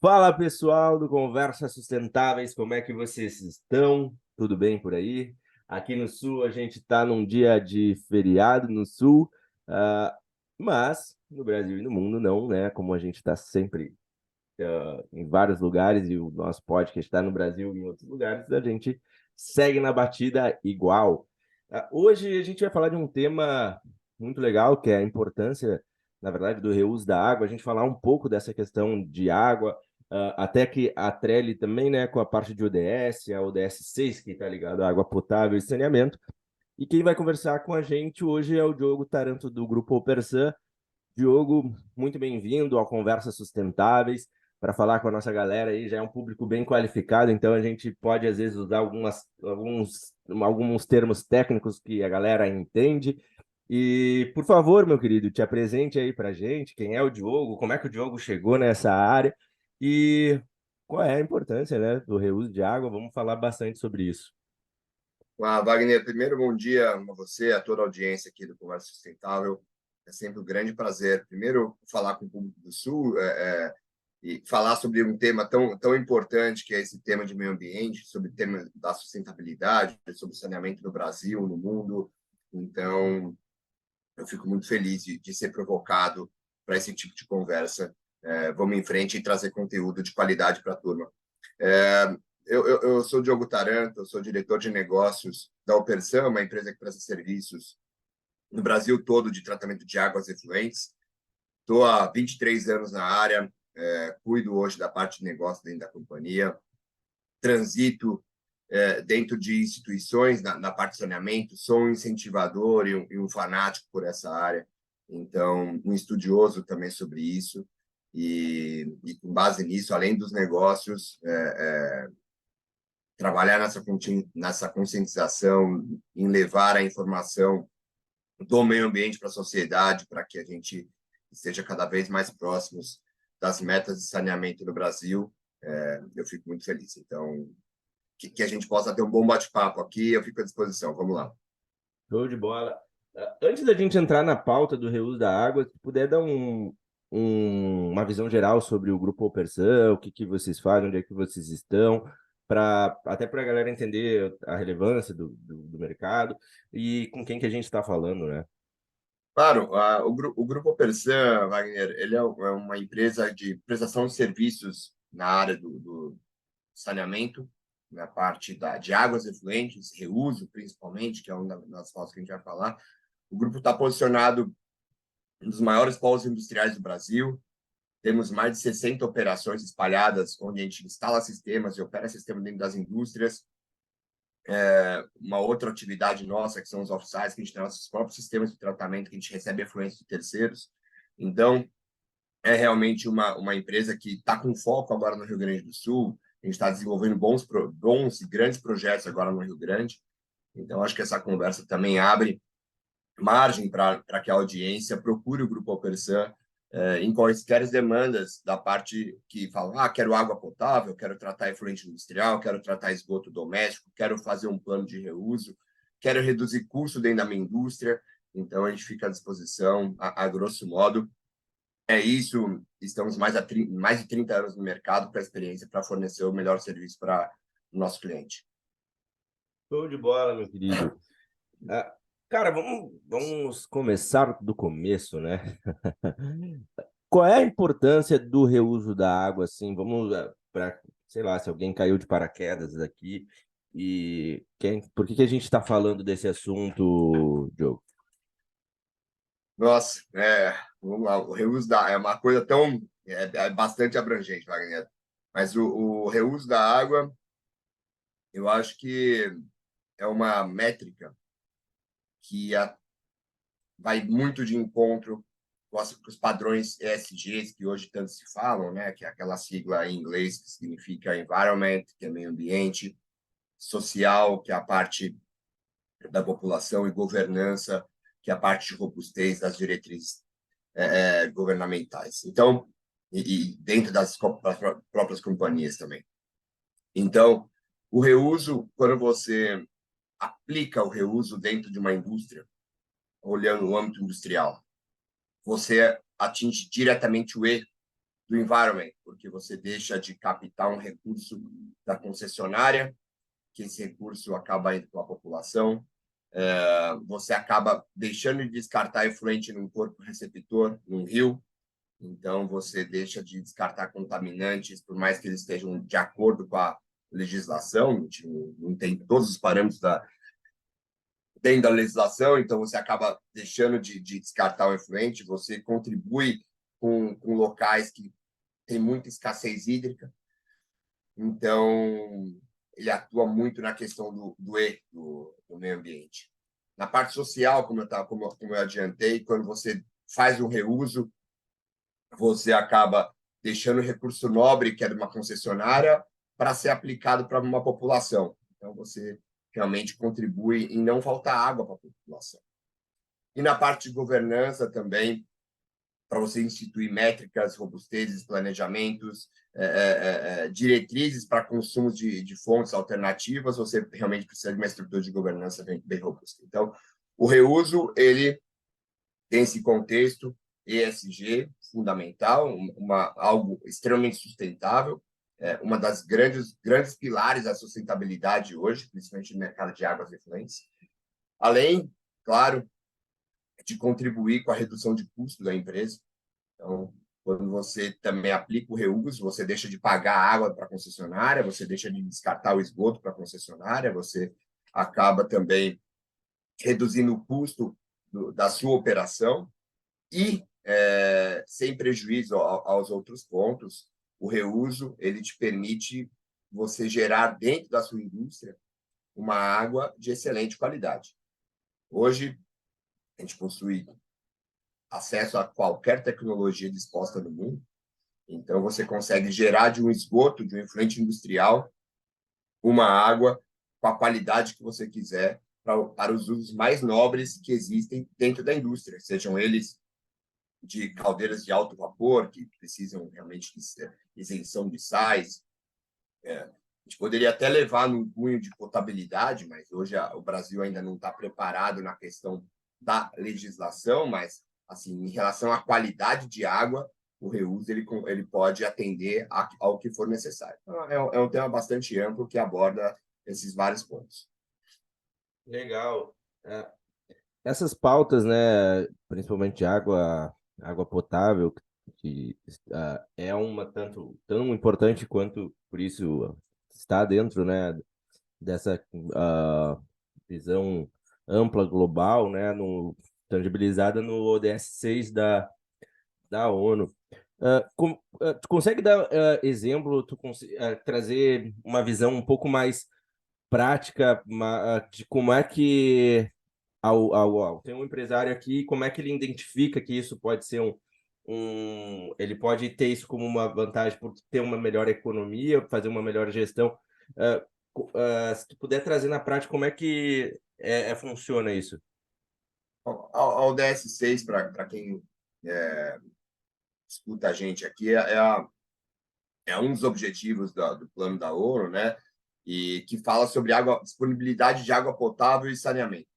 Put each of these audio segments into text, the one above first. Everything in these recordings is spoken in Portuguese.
Fala pessoal do Conversas Sustentáveis, como é que vocês estão? Tudo bem por aí? Aqui no Sul a gente está num dia de feriado no Sul, ah, mas no Brasil e no mundo não, né? Como a gente está sempre em vários lugares e o nosso podcast está no Brasil e em outros lugares, a gente segue na batida igual. Hoje a gente vai falar de um tema muito legal, que é a importância, na verdade, do reuso da água. A gente falar um pouco dessa questão de água, até que atrele também, né, com a parte de ODS, a ODS 6, que está ligado à água potável e saneamento. E quem vai conversar com a gente hoje é o Diogo Taranto, do Grupo Opersan. Diogo, muito bem-vindo ao Conversas Sustentáveis. Para falar com a nossa galera aí, já é um público bem qualificado, então a gente pode, às vezes, usar alguns termos técnicos que a galera entende. E, por favor, meu querido, te apresente aí para a gente quem é o Diogo, como é que o Diogo chegou nessa área e qual é a importância, né, do reuso de água. Vamos falar bastante sobre isso. Wagner, primeiro, bom dia a você, a toda a audiência aqui do Conversa Sustentável. É sempre um grande prazer, primeiro, falar com o público do Sul e falar sobre um tema tão importante, que é esse tema de meio ambiente, sobre o tema da sustentabilidade, sobre o saneamento no Brasil, no mundo. Então, eu fico muito feliz de ser provocado para esse tipo de conversa. Vamos em frente e trazer conteúdo de qualidade para a turma. É, eu sou o Diogo Taranto, eu sou diretor de negócios da Opersan, uma empresa que presta serviços no Brasil todo de tratamento de águas efluentes. Estou há 23 anos na área, cuido hoje da parte de negócio dentro da companhia, transito dentro de instituições na parte de saneamento, sou um incentivador e um fanático por essa área, então, um estudioso também sobre isso. E com base nisso, além dos negócios, trabalhar nessa conscientização, em levar a informação do meio ambiente para a sociedade, para que a gente esteja cada vez mais próximos das metas de saneamento no Brasil, eu fico muito feliz. Então, que a gente possa ter um bom bate-papo aqui, eu fico à disposição. Vamos lá. Show de bola. Antes da gente entrar na pauta do reuso da água, se puder dar uma visão geral sobre o Grupo Opersan, o que que vocês fazem, onde é que vocês estão, até para a galera entender a relevância do mercado e com quem que a gente está falando, né? Claro, o Grupo Opersan, Wagner, ele é uma empresa de prestação de serviços na área do saneamento, na parte de águas efluentes, reuso, principalmente, que é uma das pautas que a gente vai falar. O grupo está posicionado um dos maiores polos industriais do Brasil. Temos mais de 60 operações espalhadas, onde a gente instala sistemas e opera sistemas dentro das indústrias. Uma outra atividade nossa, que são os offsites, que a gente tem nossos próprios sistemas de tratamento, que a gente recebe efluentes de terceiros. Então, é realmente uma empresa que está com foco agora no Rio Grande do Sul. A gente está desenvolvendo bons e grandes projetos agora no Rio Grande. Então, acho que essa conversa também abre margem para que a audiência procure o Grupo Opersan em quaisquer demandas da parte que fala, quero água potável, quero tratar efluente industrial, quero tratar esgoto doméstico, quero fazer um plano de reuso, quero reduzir custo dentro da minha indústria. Então, a gente fica à disposição, a grosso modo. É isso, estamos mais de 30 anos no mercado para a experiência, para fornecer o melhor serviço para o nosso cliente. Show de bola, meu querido. Ah, cara, vamos começar do começo, né? Qual é a importância do reuso da água, assim? Vamos para, sei lá, se alguém caiu de paraquedas aqui por que que a gente está falando desse assunto, Diogo? Nossa, vamos lá, o reuso é uma coisa é bastante abrangente, Wagner. Mas o reuso da água, eu acho que é uma métrica que vai muito de encontro com os padrões ESGs que hoje tanto se falam, né? Que é aquela sigla em inglês que significa environment, que é meio ambiente, social, que é a parte da população, e governança, que é a parte de robustez das diretrizes governamentais. Então, e dentro das próprias companhias também. Então, o reuso, quando você aplica o reuso dentro de uma indústria, olhando o âmbito industrial, você atinge diretamente o E do environment, porque você deixa de captar um recurso da concessionária, que esse recurso acaba indo para a população, você acaba deixando de descartar efluente num corpo receptor, num rio, então você deixa de descartar contaminantes, por mais que eles estejam de acordo com a legislação, não tem todos os parâmetros dentro da legislação, então você acaba deixando de descartar o efluente, você contribui com locais que têm muita escassez hídrica, então ele atua muito na questão do meio ambiente. Na parte social, como eu adiantei, quando você faz um reuso, você acaba deixando o recurso nobre, que é de uma concessionária, para ser aplicado para uma população. Então, você realmente contribui em não faltar água para a população. E na parte de governança também, para você instituir métricas, robustezes, planejamentos, diretrizes para consumo de fontes alternativas, você realmente precisa de uma estrutura de governança bem robusta. Então, o reuso, ele tem esse contexto ESG fundamental, algo extremamente sustentável, uma das grandes pilares da sustentabilidade hoje, principalmente no mercado de águas efluentes. Além, claro, de contribuir com a redução de custo da empresa. Então, quando você também aplica o reuso, você deixa de pagar a água para a concessionária, você deixa de descartar o esgoto para a concessionária, você acaba também reduzindo o custo da sua operação e, sem prejuízo aos outros pontos, o reuso ele te permite você gerar dentro da sua indústria uma água de excelente qualidade. Hoje, a gente possui acesso a qualquer tecnologia disposta no mundo, então você consegue gerar de um esgoto, de um efluente industrial, uma água com a qualidade que você quiser para os usos mais nobres que existem dentro da indústria, sejam eles de caldeiras de alto vapor, que precisam realmente de isenção de sais. A gente poderia até levar num cunho de potabilidade, mas hoje o Brasil ainda não está preparado na questão da legislação, mas assim, em relação à qualidade de água, o reuso ele pode atender ao que for necessário. Então, é um tema bastante amplo que aborda esses vários pontos. Legal. Essas pautas, né, principalmente água potável, que é uma tanto tão importante quanto, por isso, está dentro, né, dessa visão ampla global, né, tangibilizada no ODS 6 da ONU. Tu consegue dar exemplo, trazer uma visão um pouco mais prática de como é que tem um empresário aqui, como é que ele identifica que isso pode ser ele pode ter isso como uma vantagem por ter uma melhor economia, fazer uma melhor gestão. Se tu puder trazer na prática, como é que funciona isso? A ODS 6, para quem escuta a gente aqui, é um dos objetivos do plano da ONU, né? E que fala sobre disponibilidade de água potável e saneamento.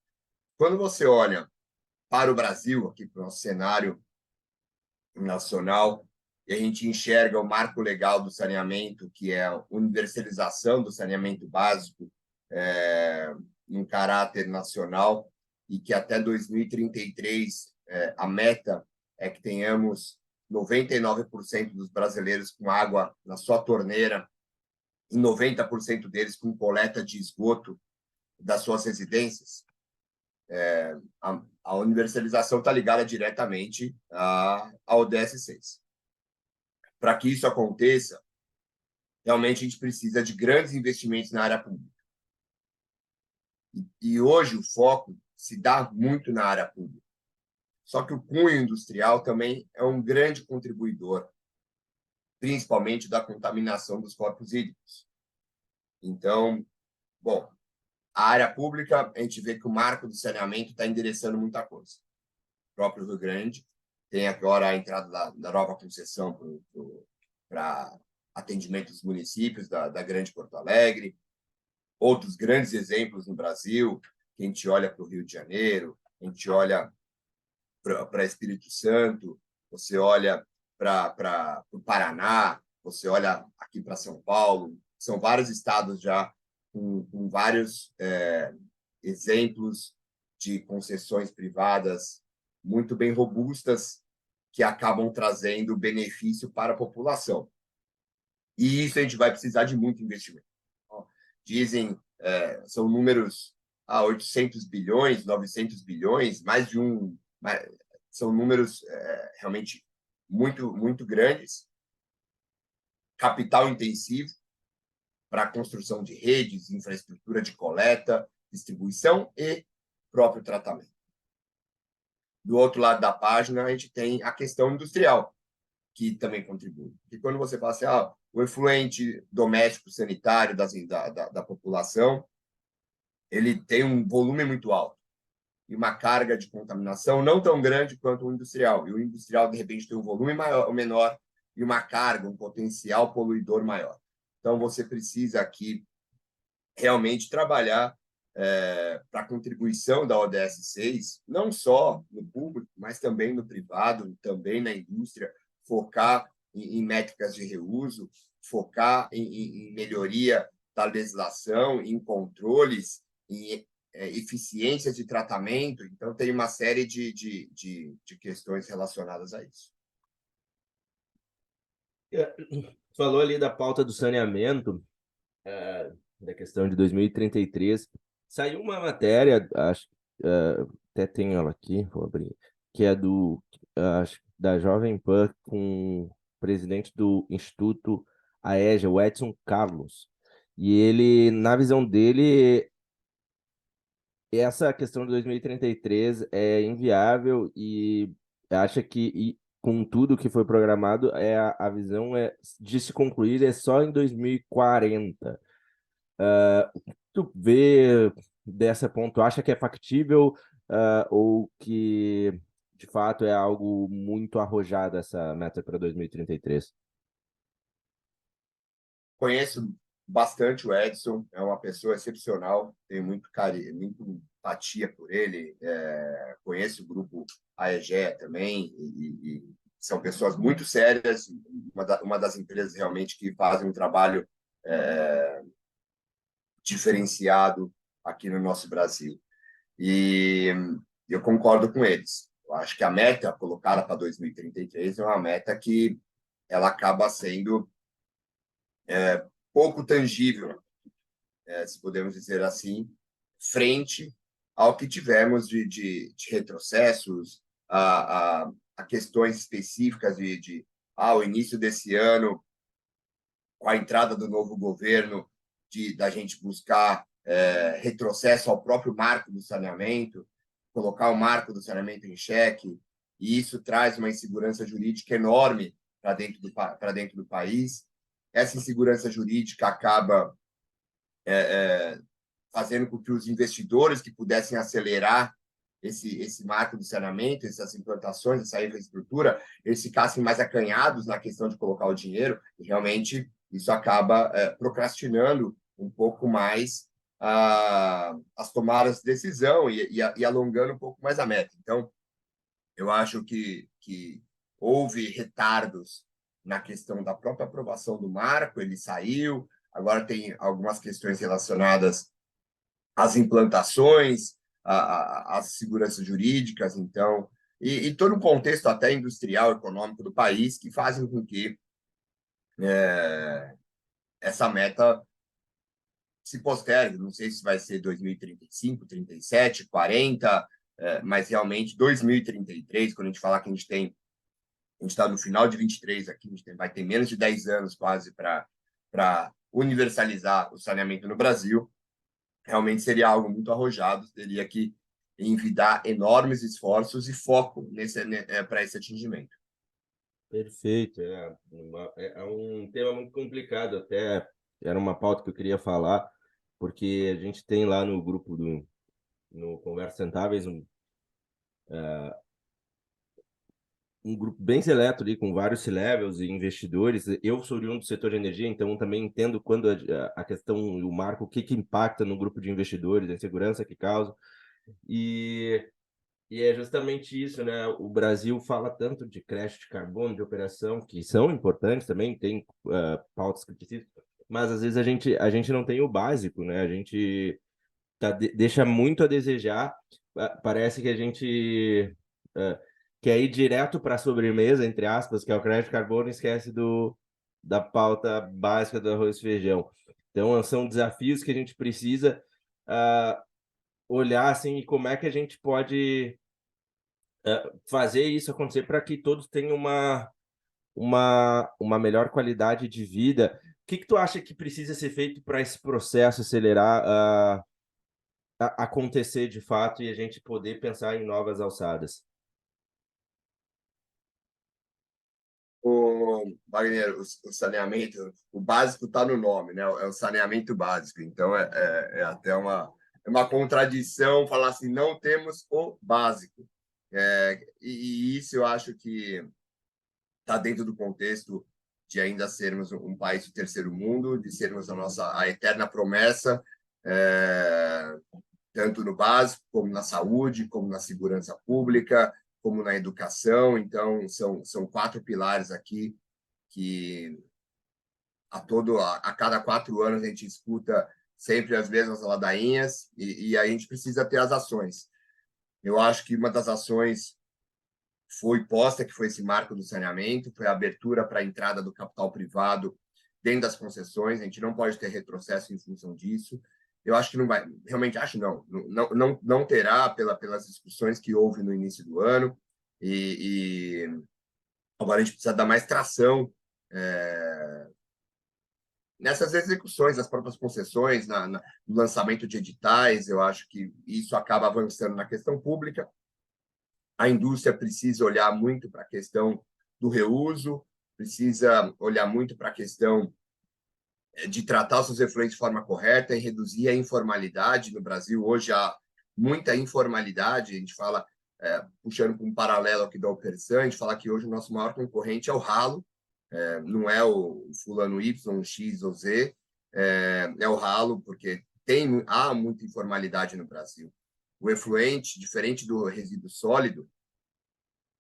Quando você olha para o Brasil, aqui para o nosso cenário nacional, e a gente enxerga o marco legal do saneamento, que é a universalização do saneamento básico em caráter nacional, e que até 2033 a meta é que tenhamos 99% dos brasileiros com água na sua torneira e 90% deles com coleta de esgoto das suas residências. A universalização está ligada diretamente ao ODS 6. Para que isso aconteça, realmente a gente precisa de grandes investimentos na área pública. E hoje o foco se dá muito na área pública. Só que o cunho industrial também é um grande contribuidor, principalmente da contaminação dos corpos hídricos. Então, bom, a área pública, a gente vê que o marco do saneamento está endereçando muita coisa. O próprio Rio Grande tem agora a entrada da nova concessão para atendimento dos municípios da Grande Porto Alegre. Outros grandes exemplos no Brasil, que a gente olha para o Rio de Janeiro, a gente olha para Espírito Santo, você olha para o Paraná, você olha aqui para São Paulo, são vários estados já com vários exemplos de concessões privadas muito bem robustas que acabam trazendo benefício para a população. E isso a gente vai precisar de muito investimento. Dizem, são números 800 bilhões, 900 bilhões, mais de um... São números realmente muito, muito grandes. Capital intensivo para a construção de redes, infraestrutura de coleta, distribuição e próprio tratamento. Do outro lado da página, a gente tem a questão industrial, que também contribui. E quando você fala assim, o efluente doméstico sanitário da população, ele tem um volume muito alto e uma carga de contaminação não tão grande quanto o industrial. E o industrial, de repente, tem um volume maior, ou menor e uma carga, um potencial poluidor maior. Então, você precisa aqui realmente trabalhar para a contribuição da ODS 6, não só no público, mas também no privado, também na indústria, focar em métricas de reuso, focar em melhoria da legislação, em controles, em eficiência de tratamento. Então, tem uma série de questões relacionadas a isso. Falou ali da pauta do saneamento, da questão de 2033. Saiu uma matéria, acho, até tenho ela aqui, vou abrir, que é da Jovem Pan com o presidente do Instituto AEGEA, o Edson Carlos. E ele, na visão dele, essa questão de 2033 é inviável e acha que com tudo que foi programado, a visão de se concluir é só em 2040. O que tu vê dessa ponto? Acha que é factível ou que, de fato, é algo muito arrojado essa meta para 2033? Conheço bastante o Edson, é uma pessoa excepcional, tenho muito carinho, muito empatia por ele. Conheço o grupo AEGEA também, e são pessoas muito sérias, uma das empresas realmente que fazem um trabalho diferenciado aqui no nosso Brasil. E eu concordo com eles. Eu acho que a meta colocada para 2033 é uma meta que ela acaba sendo pouco tangível, se podemos dizer assim, frente ao que tivemos de retrocessos, a questões específicas o início desse ano, com a entrada do novo governo, da gente buscar retrocesso ao próprio marco do saneamento, colocar o marco do saneamento em xeque, e isso traz uma insegurança jurídica enorme para dentro do país. Essa insegurança jurídica acaba fazendo com que os investidores que pudessem acelerar esse marco do saneamento, essas implantações, essa infraestrutura, eles ficassem mais acanhados na questão de colocar o dinheiro, e realmente isso acaba procrastinando um pouco mais as tomadas de decisão e alongando um pouco mais a meta. Então, eu acho que houve retardos na questão da própria aprovação do marco, ele saiu, agora tem algumas questões relacionadas às implantações, às seguranças jurídicas, então, e todo um contexto até industrial, econômico do país, que fazem com que essa meta se postergue. Não sei se vai ser 2035, 37, 40, mas realmente 2033, quando a gente falar que a gente está no final de 23 aqui, vai ter menos de 10 anos quase para universalizar o saneamento no Brasil, realmente seria algo muito arrojado, teria que envidar enormes esforços e foco para esse atingimento. Perfeito. É um tema muito complicado, até era uma pauta que eu queria falar, porque a gente tem lá no grupo no Conversas Rentáveis um grupo bem seleto ali, com vários C-levels e investidores. Eu sou oriundo do setor de energia, então também entendo quando a questão, o marco, o que impacta no grupo de investidores, a insegurança que causa. E E é justamente isso, né? O Brasil fala tanto de crédito de carbono, de operação, que são importantes também, tem pautas que precisam, mas às vezes a gente não tem o básico, né? A gente deixa muito a desejar. Parece que a gente quer ir direto para a sobremesa, entre aspas, que é o crédito de carbono, e esquece da pauta básica do arroz e feijão. Então, são desafios que a gente precisa olhar assim, e como é que a gente pode fazer isso acontecer para que todos tenham uma melhor qualidade de vida. O que tu acha que precisa ser feito para esse processo acelerar, acontecer de fato e a gente poder pensar em novas alçadas? O Wagner, o saneamento, o básico está no nome, né? É o saneamento básico. Então, é até uma contradição falar assim, não temos o básico. E isso eu acho que está dentro do contexto de ainda sermos um país do terceiro mundo, de sermos a eterna promessa, é, tanto no básico, como na saúde, como na segurança pública, como na educação. Então, são 4 pilares aqui que a cada 4 anos a gente escuta sempre as mesmas ladainhas e a gente precisa ter as ações. Eu acho que uma das ações foi posta, que foi esse marco do saneamento, foi a abertura para a entrada do capital privado dentro das concessões. A gente não pode ter retrocesso em função disso. Eu acho que não vai, realmente acho não terá pelas discussões que houve no início do ano e agora a gente precisa dar mais tração nessas execuções das próprias concessões, no lançamento de editais. Eu acho que isso acaba avançando na questão pública. A indústria precisa olhar muito para a questão do reuso, precisa olhar muito para a questão de tratar os seus efluentes de forma correta e reduzir a informalidade. No Brasil, hoje, há muita informalidade. A gente fala, puxando para um paralelo aqui da Opersan, a gente fala que hoje o nosso maior concorrente é o ralo, não é o fulano Y, X ou Z, é o ralo, porque há muita informalidade no Brasil. O efluente, diferente do resíduo sólido,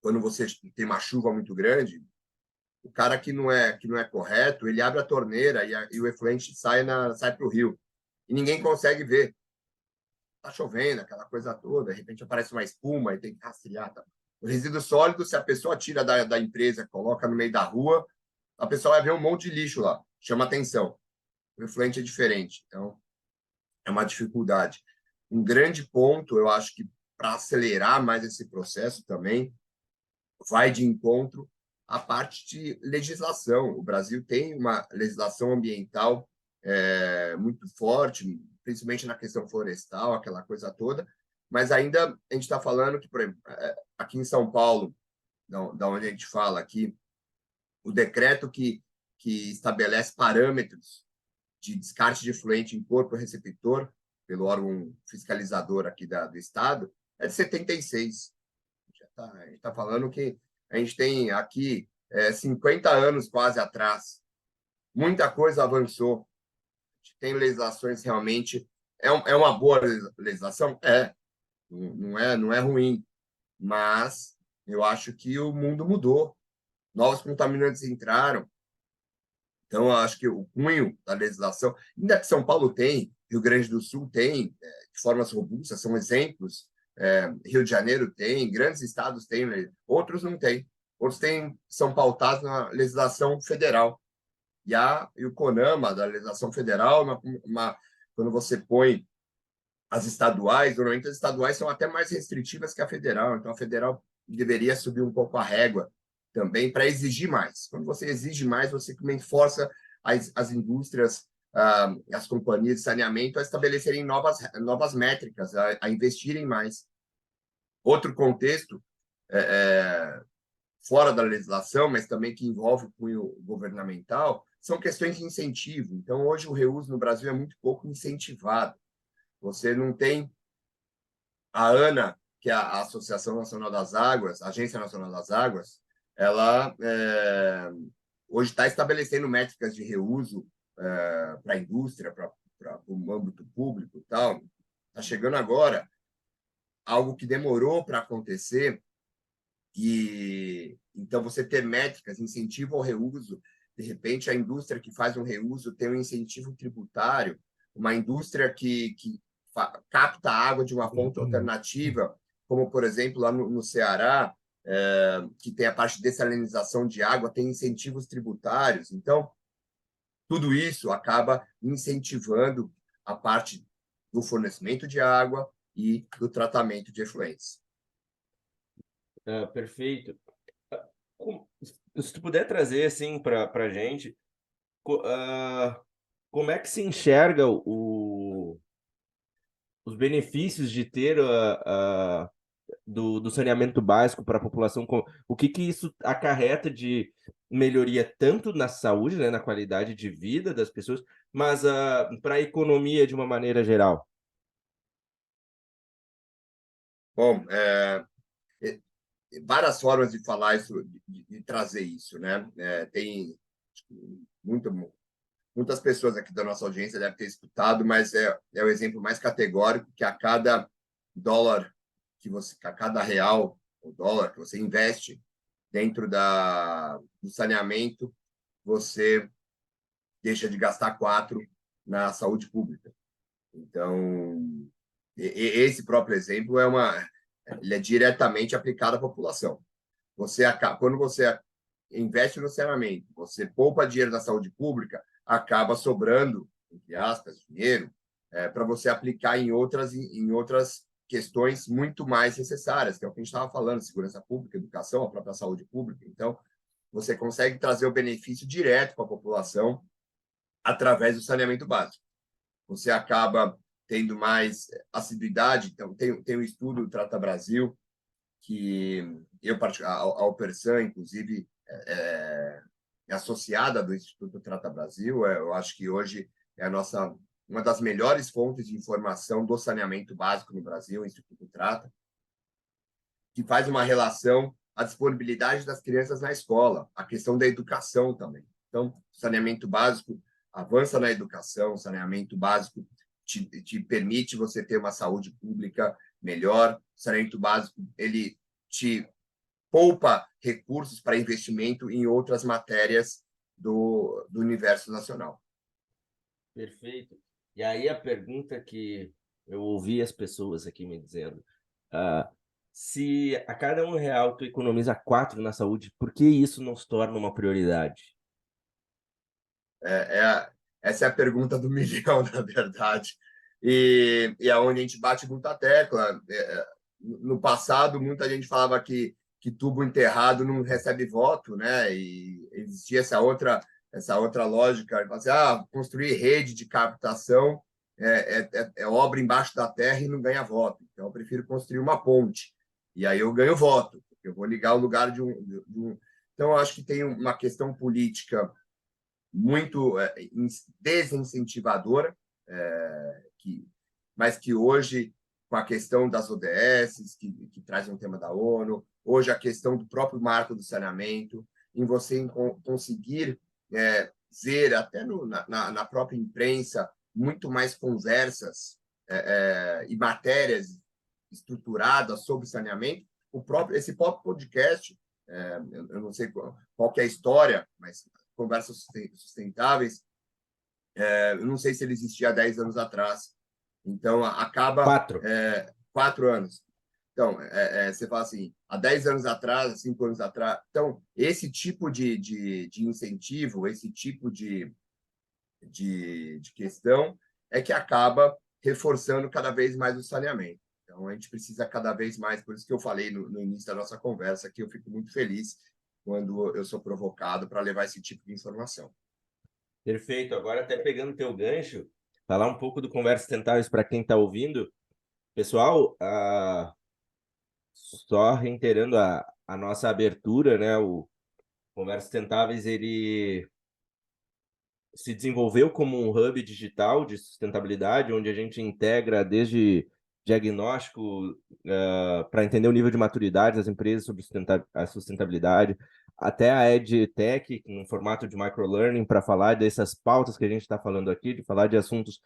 quando você tem uma chuva muito grande, o cara que não é correto, ele abre a torneira e o efluente sai para o rio. E ninguém consegue ver. Está chovendo, aquela coisa toda, de repente aparece uma espuma e tem que rastrear. Tá? O resíduo sólido, se a pessoa tira da empresa, coloca no meio da rua, a pessoa vai ver um monte de lixo lá, chama atenção. O efluente é diferente, então é uma dificuldade. Um grande ponto, eu acho que para acelerar mais esse processo também, vai de encontro à parte de legislação. O Brasil tem uma legislação ambiental muito forte, principalmente na questão florestal, aquela coisa toda, mas ainda a gente está falando que, por exemplo, aqui em São Paulo, da onde a gente fala aqui, o decreto que estabelece parâmetros de descarte de efluente em corpo receptor, pelo órgão fiscalizador aqui do Estado, é de 76. A gente está falando que a gente tem aqui 50 anos quase atrás. Muita coisa avançou. A gente tem legislações realmente. É uma boa legislação? Não é ruim. Mas eu acho que o mundo mudou. Novos contaminantes entraram. Então, eu acho que o cunho da legislação, ainda que São Paulo tem, Rio Grande do Sul tem, de formas robustas, são exemplos. Rio de Janeiro tem, grandes estados têm, outros não têm. Outros são pautados na legislação federal. E o CONAMA, da legislação federal, quando você põe as estaduais, normalmente as estaduais são até mais restritivas que a federal. Então, a federal deveria subir um pouco a régua também para exigir mais. Quando você exige mais, você também força as indústrias, as companhias de saneamento a estabelecerem novas métricas, a investirem mais. Outro contexto, fora da legislação, mas também que envolve o cunho governamental, são questões de incentivo. Então, hoje, o reuso no Brasil é muito pouco incentivado. Você não tem a ANA, que é a Associação Nacional das Águas, a Agência Nacional das Águas, ela hoje está estabelecendo métricas de reuso para a indústria, para o âmbito público e tal. Está chegando agora. algo que demorou para acontecer, e então você ter métricas, incentivo ao reuso, de repente a indústria que faz um reuso tem um incentivo tributário, uma indústria que capta água de uma fonte alternativa, como por exemplo lá no Ceará, que tem a parte de dessalinização de água, tem incentivos tributários. Então, tudo isso acaba incentivando a parte do fornecimento de água e do tratamento de efluentes. Perfeito. Se tu puder trazer assim para a gente, como é que se enxerga os benefícios de ter do saneamento básico para a população? O que isso acarreta de melhoria tanto na saúde, né, na qualidade de vida das pessoas, mas para a economia de uma maneira geral? Bom, várias formas de falar isso, de trazer isso, né? Tem muitas pessoas aqui da nossa audiência devem ter escutado, mas é o exemplo mais categórico que a cada dólar a cada real ou dólar que você investe dentro do saneamento, você deixa de gastar 4 na saúde pública. Então, esse próprio exemplo ele é diretamente aplicado à população. Quando você investe no saneamento, você poupa dinheiro na saúde pública, acaba sobrando, entre aspas, dinheiro para você aplicar em outras questões muito mais necessárias, que é o que a gente estava falando, segurança pública, educação, a própria saúde pública. Então, você consegue trazer o benefício direto para a população através do saneamento básico. Você acaba tendo mais assiduidade. Então, tem um estudo do Trata Brasil, que a Opersan, inclusive, é associada do Instituto Trata Brasil. Eu acho que hoje é uma das melhores fontes de informação do saneamento básico no Brasil, o Instituto Trata, que faz uma relação à disponibilidade das crianças na escola, a questão da educação também. Então, saneamento básico avança na educação, saneamento básico te permite você ter uma saúde pública melhor, saneamento básico ele te poupa recursos para investimento em outras matérias do universo nacional. Perfeito. E aí a pergunta que eu ouvi as pessoas aqui me dizendo, se a cada R$ 1 tu economiza 4 na saúde, por que isso não se torna uma prioridade? Essa é a pergunta do milhão, na verdade. E é onde a gente bate muita tecla. No passado, muita gente falava que tubo enterrado não recebe voto, né? E existia essa outra lógica, assim, construir rede de captação é obra embaixo da terra e não ganha voto. Então, eu prefiro construir uma ponte. E aí eu ganho voto, porque eu vou ligar o lugar de um. Então, eu acho que tem uma questão política muito desincentivadora, mas que hoje, com a questão das ODS, que traz um tema da ONU, hoje a questão do próprio marco do saneamento, em você conseguir ver, até na própria imprensa, muito mais conversas e matérias estruturadas sobre saneamento. Esse próprio podcast, eu não sei qual que é a história, mas conversas sustentáveis, eu não sei se ele existia há 10 anos atrás. Então, acaba 4. 4 anos. Então, você fala assim, há 10 anos atrás, 5 anos atrás. Então, esse tipo de incentivo, esse tipo de questão é que acaba reforçando cada vez mais o saneamento. Então, a gente precisa cada vez mais, por isso que eu falei no início da nossa conversa, que eu fico muito feliz quando eu sou provocado para levar esse tipo de informação. Perfeito. Agora, até pegando teu gancho, falar um pouco do Conversas Sustentáveis para quem está ouvindo. Pessoal, só reiterando a nossa abertura, né? O Conversas Sustentáveis, ele se desenvolveu como um hub digital de sustentabilidade, onde a gente integra desde diagnóstico para entender o nível de maturidade das empresas sobre a sustentabilidade, até a EdTech, no formato de microlearning, para falar dessas pautas que a gente está falando aqui, de falar de assuntos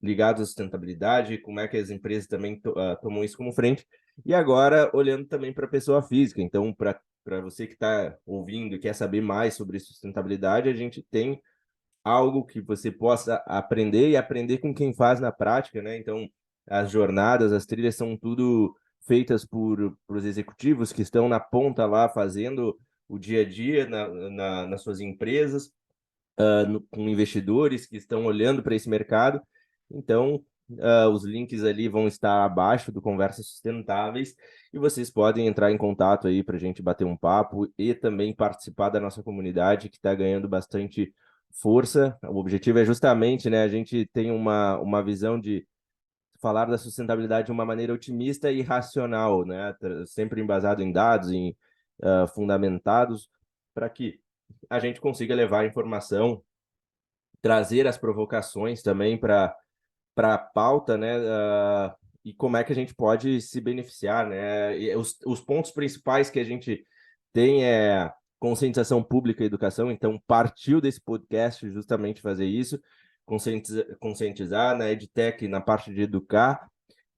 ligados à sustentabilidade, como é que as empresas também tomam isso como frente. E agora, olhando também para a pessoa física. Então, para você que está ouvindo e quer saber mais sobre sustentabilidade, a gente tem algo que você possa aprender e aprender com quem faz na prática, né? Então, as jornadas, as trilhas são tudo feitas por os executivos que estão na ponta lá fazendo o dia a dia nas suas empresas, com investidores que estão olhando para esse mercado. Então, os links ali vão estar abaixo do Conversas Sustentáveis e vocês podem entrar em contato aí para a gente bater um papo e também participar da nossa comunidade que está ganhando bastante força. O objetivo é justamente, né, a gente tem uma visão de falar da sustentabilidade de uma maneira otimista e racional, né, sempre embasado em dados, em fundamentados, para que a gente consiga levar a informação, trazer as provocações também para a pauta, né? E como é que a gente pode se beneficiar, né? E os pontos principais que a gente tem é conscientização pública e educação, então partiu desse podcast justamente fazer isso, conscientizar na EdTech, na parte de educar,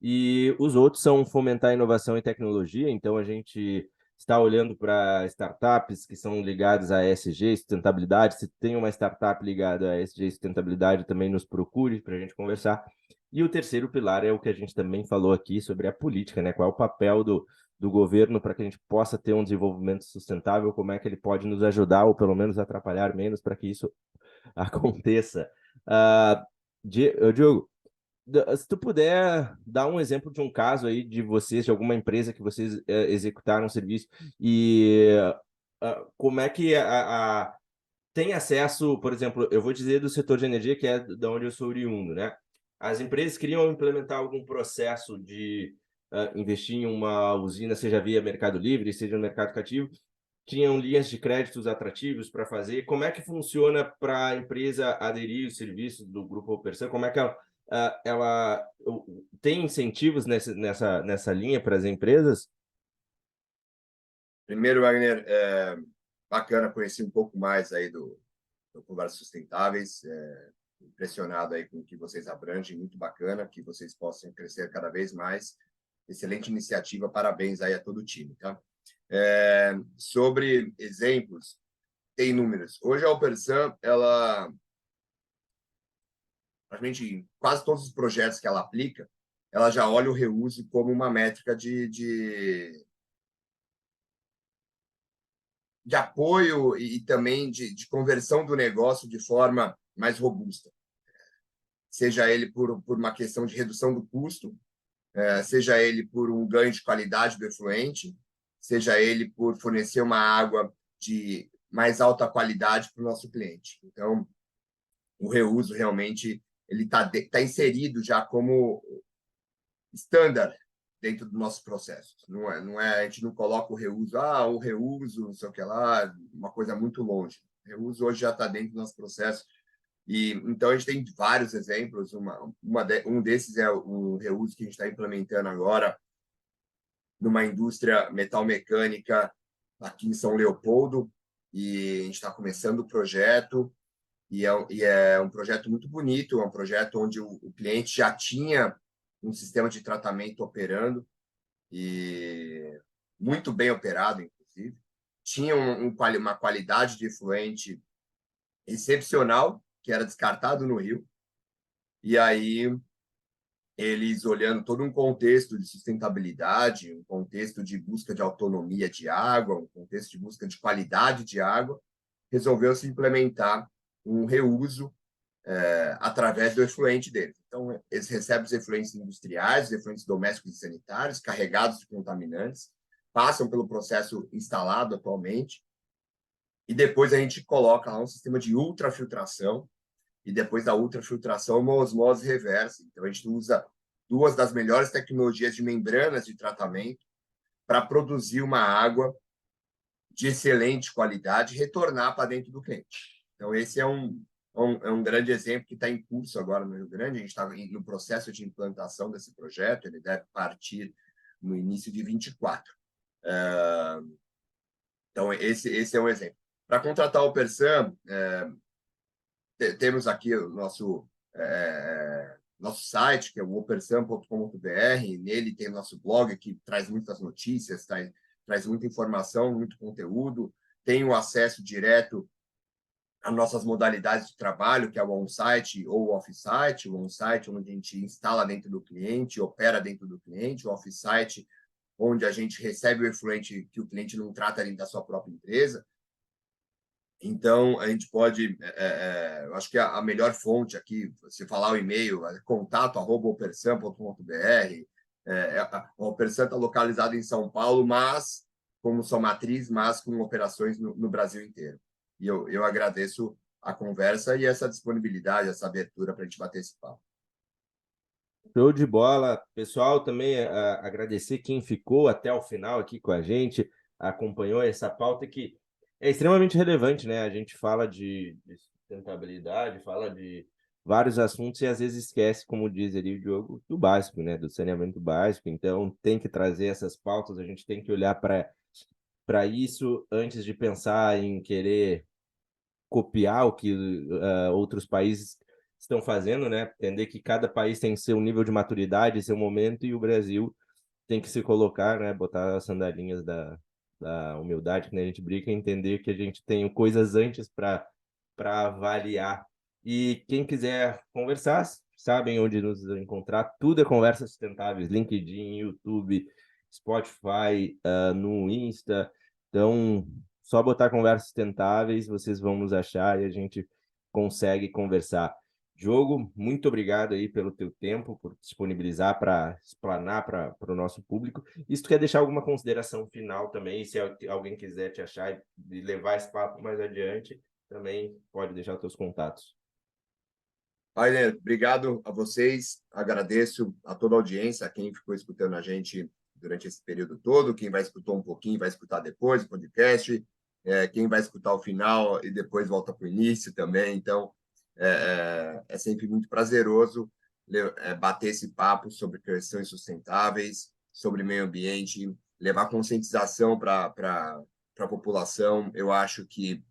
e os outros são fomentar inovação e tecnologia, então a gente está olhando para startups que são ligadas a ESG, sustentabilidade. Se tem uma startup ligada a ESG e sustentabilidade, também nos procure para a gente conversar. E o terceiro pilar é o que a gente também falou aqui sobre a política, né? Qual é o papel do governo para que a gente possa ter um desenvolvimento sustentável, como é que ele pode nos ajudar ou pelo menos atrapalhar menos para que isso aconteça. Diogo, se tu puder dar um exemplo de um caso aí de vocês, de alguma empresa que vocês executaram um serviço e como é que tem acesso, por exemplo, eu vou dizer do setor de energia, que é da onde eu sou oriundo, né? As empresas queriam implementar algum processo de investir em uma usina, seja via Mercado Livre, seja no mercado cativo, tinham linhas de créditos atrativos para fazer. Como é que funciona para a empresa aderir aos serviços do Grupo Opersan? Como é que ela tem incentivos nessa linha para as empresas? Primeiro, Wagner, bacana conhecer um pouco mais aí do Conversas Sustentáveis. Impressionado aí com o que vocês abrangem, muito bacana, que vocês possam crescer cada vez mais. Excelente iniciativa, parabéns aí a todo o time, tá? Sobre exemplos, tem números. Hoje a Opersan, ela, praticamente quase todos os projetos que ela aplica, ela já olha o reuso como uma métrica de apoio e também de conversão do negócio de forma mais robusta. Seja ele por uma questão de redução do custo, seja ele por um ganho de qualidade do efluente, seja ele por fornecer uma água de mais alta qualidade para o nosso cliente. Então, o reuso realmente ele tá inserido já como standard dentro do nosso processo. A gente não coloca o reuso, não sei o que lá, uma coisa muito longe. O reuso hoje já está dentro do nosso processo. E então a gente tem vários exemplos. Um desses é o reuso que a gente está implementando agora numa indústria metalmecânica aqui em São Leopoldo, e a gente está começando o projeto, e é um projeto muito bonito, é um projeto onde o cliente já tinha um sistema de tratamento operando, e muito bem operado, inclusive. Tinha uma qualidade de efluente excepcional, que era descartado no rio, e aí eles olhando todo um contexto de sustentabilidade, um contexto de busca de autonomia de água, um contexto de busca de qualidade de água, resolveu se implementar um reuso através do efluente deles. Então, eles recebem os efluentes industriais, os efluentes domésticos e sanitários, carregados de contaminantes, passam pelo processo instalado atualmente, e depois a gente coloca lá um sistema de ultrafiltração, e depois da ultrafiltração, uma osmose reversa. Então, a gente usa duas das melhores tecnologias de membranas de tratamento para produzir uma água de excelente qualidade e retornar para dentro do cliente. Então, esse é um grande exemplo que está em curso agora no Rio Grande. A gente está no processo de implantação desse projeto, ele deve partir no início de 24. Então, esse é um exemplo. Para contratar o Persan, temos aqui o nosso nosso site, que é o opersan.com.br. Nele tem nosso blog, que traz muitas notícias, traz muita informação, muito conteúdo. Tem o acesso direto às nossas modalidades de trabalho, que é o on-site ou o off-site. O on-site, onde a gente instala dentro do cliente, opera dentro do cliente. O off-site, onde a gente recebe o efluente que o cliente não trata dentro da sua própria empresa. Então, a gente pode... eu acho que a melhor fonte aqui, se falar o e-mail, é contato@opersan.com.br. A Opersan está localizada em São Paulo, mas como sua matriz, mas com operações no Brasil inteiro. E eu agradeço a conversa e essa disponibilidade, essa abertura para a gente bater esse papo. Show de bola. Pessoal, também agradecer quem ficou até o final aqui com a gente, acompanhou essa pauta que é extremamente relevante, né? A gente fala de sustentabilidade, fala de vários assuntos e às vezes esquece, como diz ali o Diogo, do básico, né? Do saneamento básico. Então, tem que trazer essas pautas, a gente tem que olhar para isso antes de pensar em querer copiar o que outros países estão fazendo, né? Entender que cada país tem seu nível de maturidade, seu momento, e o Brasil tem que se colocar, né? Botar as sandalinhas da humildade, que a gente brinca, e entender que a gente tem coisas antes para avaliar. E quem quiser conversar, sabem onde nos encontrar. Tudo é Conversas Sustentáveis, LinkedIn, YouTube, Spotify, no Insta. Então, só botar Conversas Sustentáveis, vocês vão nos achar e a gente consegue conversar. Diogo, muito obrigado aí pelo teu tempo, por disponibilizar para explanar para o nosso público. E se tu quer deixar alguma consideração final também, se alguém quiser te achar e levar esse papo mais adiante, também pode deixar os teus contatos. Rainer, obrigado a vocês, agradeço a toda a audiência, a quem ficou escutando a gente durante esse período todo, quem vai escutar um pouquinho, vai escutar depois o podcast, quem vai escutar o final e depois volta para o início também. Então, é sempre muito prazeroso bater esse papo sobre questões sustentáveis, sobre meio ambiente, levar conscientização para a população. Eu acho que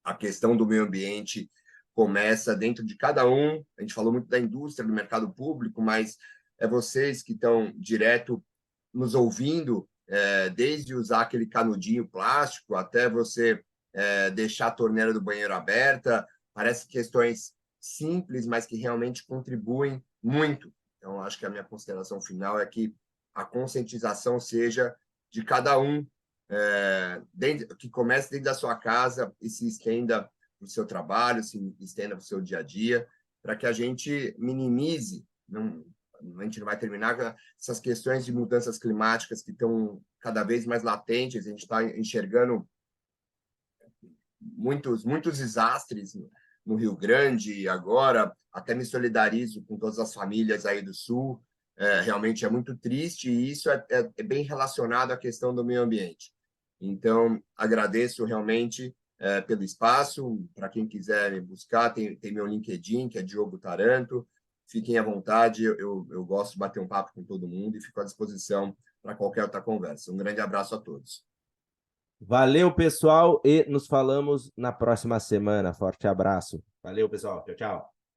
a questão do meio ambiente começa dentro de cada um. A gente falou muito da indústria, do mercado público, mas é vocês que estão direto nos ouvindo, desde usar aquele canudinho plástico até você deixar a torneira do banheiro aberta. Parece questões simples, mas que realmente contribuem muito. Então, acho que a minha consideração final é que a conscientização seja de cada um, que comece dentro da sua casa e se estenda para o seu trabalho, se estenda para o seu dia a dia, para que a gente minimize, a gente não vai terminar com essas questões de mudanças climáticas que estão cada vez mais latentes. A gente está enxergando muitos desastres no Rio Grande agora. Até me solidarizo com todas as famílias aí do Sul. Realmente é muito triste, e isso é bem relacionado à questão do meio ambiente. Então, agradeço realmente pelo espaço. Para quem quiser me buscar, tem meu LinkedIn, que é Diogo Taranto. Fiquem à vontade, eu gosto de bater um papo com todo mundo e fico à disposição para qualquer outra conversa. Um grande abraço a todos. Valeu, pessoal, e nos falamos na próxima semana. Forte abraço. Valeu, pessoal. Tchau, tchau.